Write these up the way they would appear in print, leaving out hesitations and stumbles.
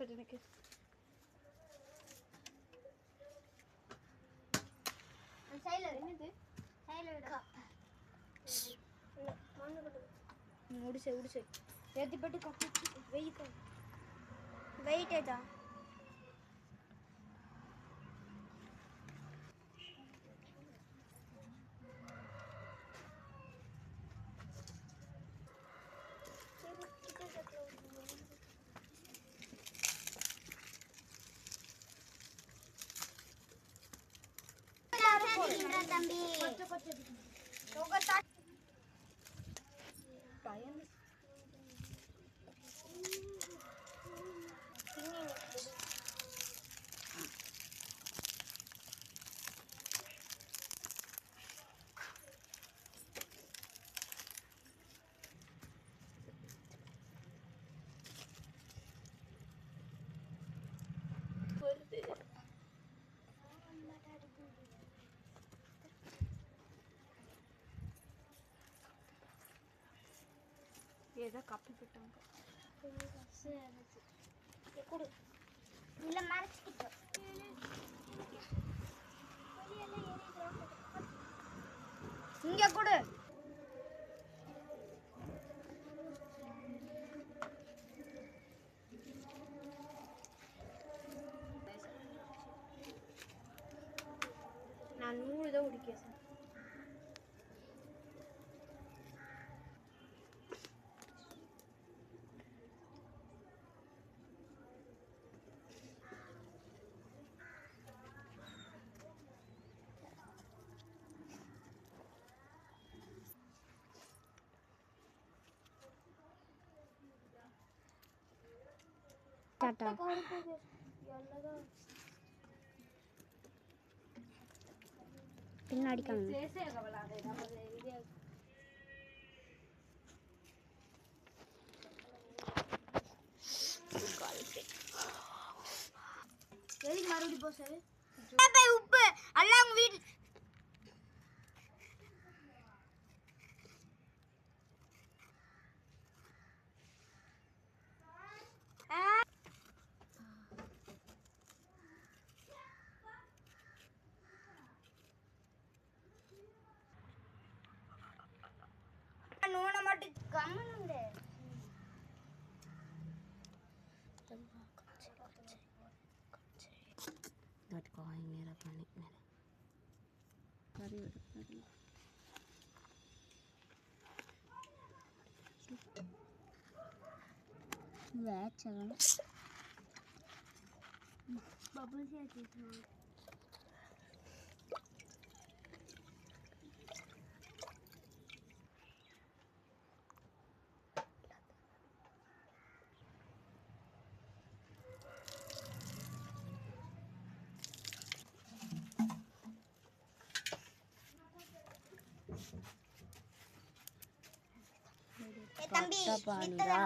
பாரு எனக்கு. சைடுல என்னது? சைடுல விடு. உடிசே ஏத்தி போட்டு கட்டி வெயிட் ஏதா தம்பி ஏதோ காப்பி போட்டாங்க. கொடு இல்ல மறைச்சிட்டு இங்க கொடு. நான் 100 தான் உடிக்கேன். டாடா பின்னாடி காணோம். எதுக்கு மறுபடியும் போ சார்? உப்பு எல்லாம் உங்க வீட்டு நூனை மட்டும் கம்மனுண்டு. मेरा पानी मेरा करी वैच चलो बबल से आती थी தம்பி பானிடா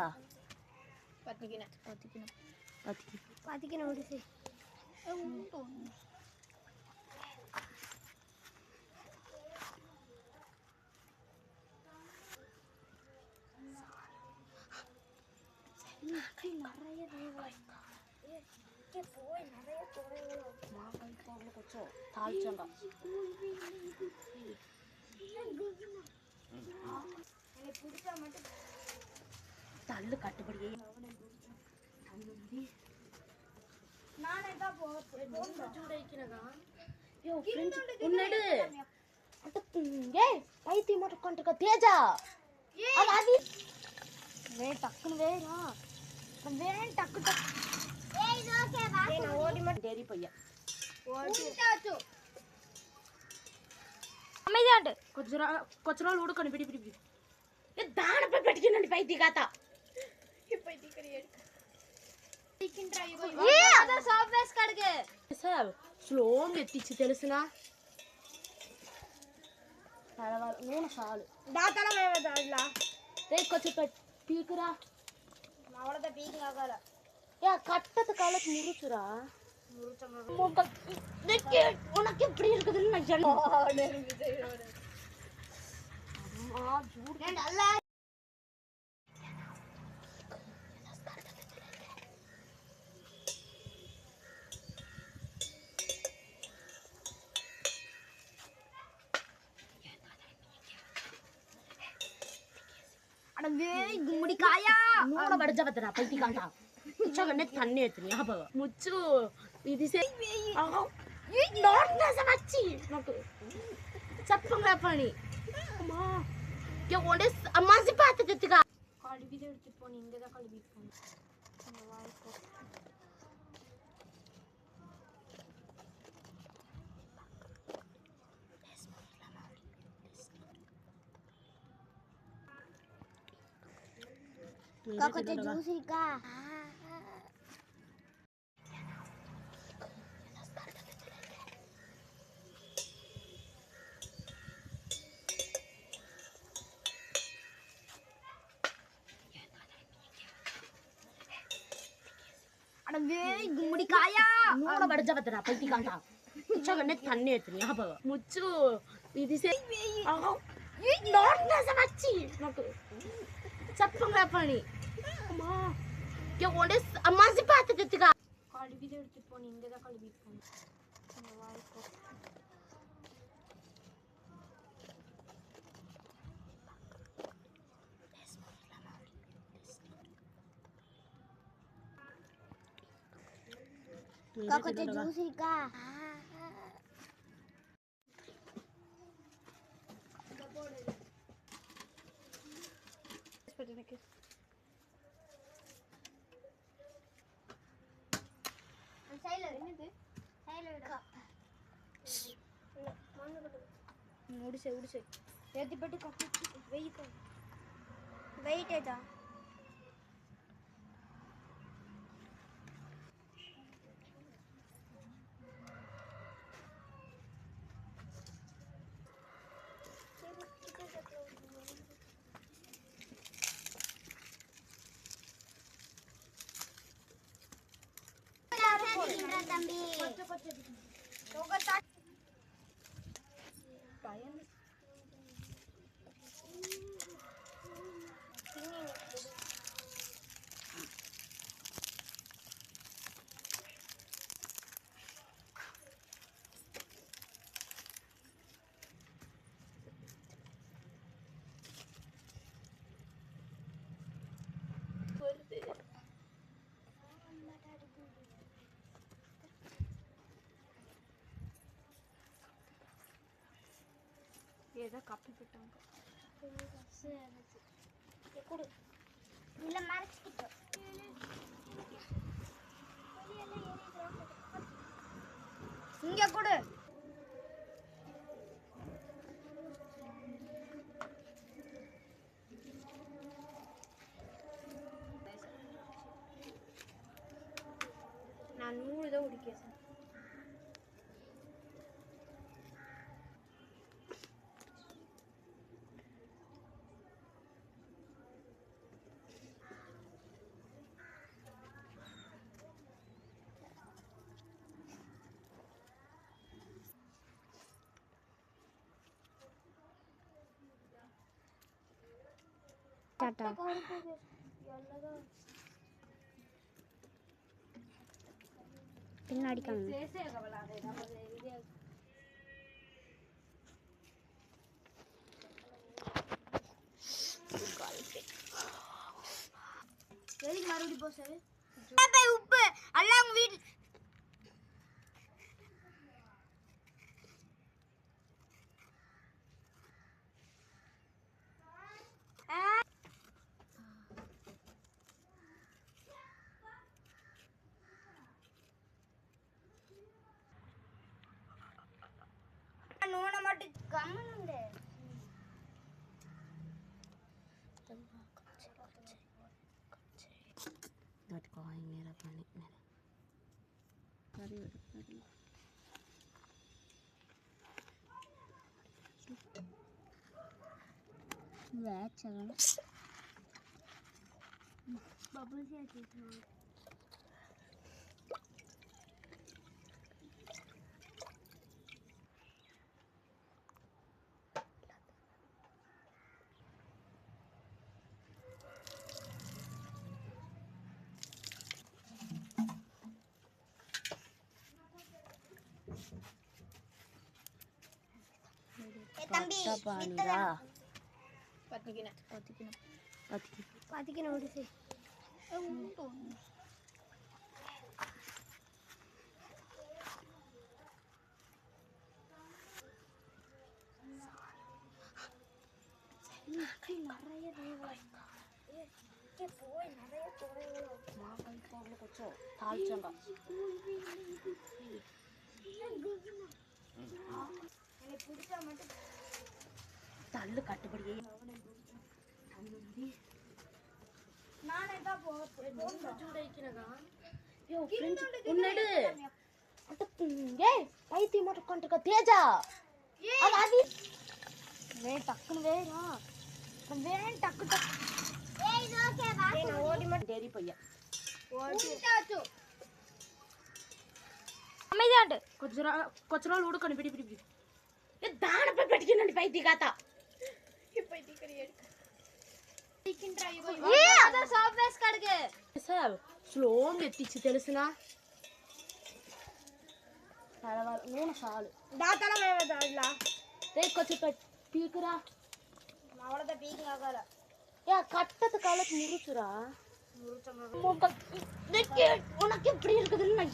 பாத்திக்கின ஓடிசே நிறைய போய் நிறைய மாங்காய் போகல கொஞ்சம் தாளிச்சோங்க எனக்கு பிடிச்சா மட்டும் தள்ளு கட்டுப்படியே நானே தான் போன் சூடைக்கிறதா யோ ஃப்ரெண்ட்ஸ் உன்னடு ஏய் பைத்தி மட்டும் கொண்டுக்க தேஜா அது வே டக்குன்னு வேறா வே டக்கு டக்கு ஏய் இது ஓகே வா நான் ஓடி மட்டும் தேடி பையா ஓடிட்டாச்சு அமைதியாண்டு கொஞ்ச நாள் உடுக்கணும் பிடி பிடி பிடி ஏ தான போய் பெட்டிக்கணும் பைத்தி காத்தா பைத்தி கறியே ఏ అద సాఫ్ట్వేర్స్ కడగే సార్ స్లో మెత్తిచ్చి తెలుసునా తలవాల నూనె చాలు దాతల మేమే దాట్లా రే కొంచెం పీకురా మావడద పీకి ఆగాల ఏ కట్టత కాలకు మురుచురా మురుచ దిక్కి ఉనకి இப்படி இருக்குதுன்னு நான் சொன்னேன் அம்மா ஜூட் நல்லா அட வேய் கும்முடி காயா நூற வடிச்ச பத்தடா பைத்தி காண்டா உச்சகண்ணே தண்ணி ஏத்து ஞாபகம் முச்சு இது சரி நார்னஸ் வச்சி நமக்கு சப்பங்க பண்ணி அம்மா கே ஒண்டே அம்மாசி பாத்துட்டுக்கா கழுவி எடுத்து போனி இங்க தான் கழுவி போனி அந்த வாய் போ kakak juicy kah ada வேய் கும்முடி காயா நூற வடிச்ச பத்தடா பைத்தி காண்டா உச்சகண்ணே தண்ணி ஏத்து ஞாபகம் முச்சு இது சரி நார்னஸ் வச்சி நமக்கு சப்பங்க பண்ணி அம்மா கே ஒண்டே அம்மாசி பாத்துட்டுக்கா கழுவி எடுத்து போனி இங்க தான் கழுவி போனி அந்த வாய் போ kakak juicy kah முடிச்சு முடிச்சு ஏத்தி போட்டு கட்டி வெயிட் வெயிட் ஏதா தம்பி ஏதோ கப்பி போட்டாங்க கொடு இல்ல மறைச்சிட்டோம் இங்க கொடு நான் 100 தான் உடிக்கேன் டாடா பின்னாடி காமி எதுக்கு மறுபடியும் போ சார் உப்பு எல்லாம் உங்க வீட்டு நூனை மட்டும் கம்மனுண்டு मेरा पानी मेरा चलो बबल से आती थी தம்பி பானிடா பாத்திக்கணும் விடு சரி தாளிச்சங்க எனக்கு பிடிச்சா மட்டும் தள்ளு கட்டுப்படியே நானே தான் போகிறேன் உன்னடு ஏய் பைத்தியம் மட்டும் உட்காந்துருக்க தேஜா அது டக்குன்னு வேணும் வேணும் டக்கு டக்கு ஏய் இது ஓகே வா நான் ஓடி மட்டும் தேடி பையன் ஓடிட்டாச்சு அமைதியாண்டு கொஞ்ச நாள் உடுக்கணும் பிடி பிடி பிடி ஏ தான போய் படிக்கணும் பைத்திய காத்தா స్లోగా ఎత్తిచ్చి తెలుసునా నూనె చాలు దాతల మేమేదా రే కొంచెం పీకురా அவளதான் பீக்கிங் ஆகல ஏ கட்டத்து காலத்து முறிச்சுரா உனக்கு எப்படி இருக்குதுன்னு நான்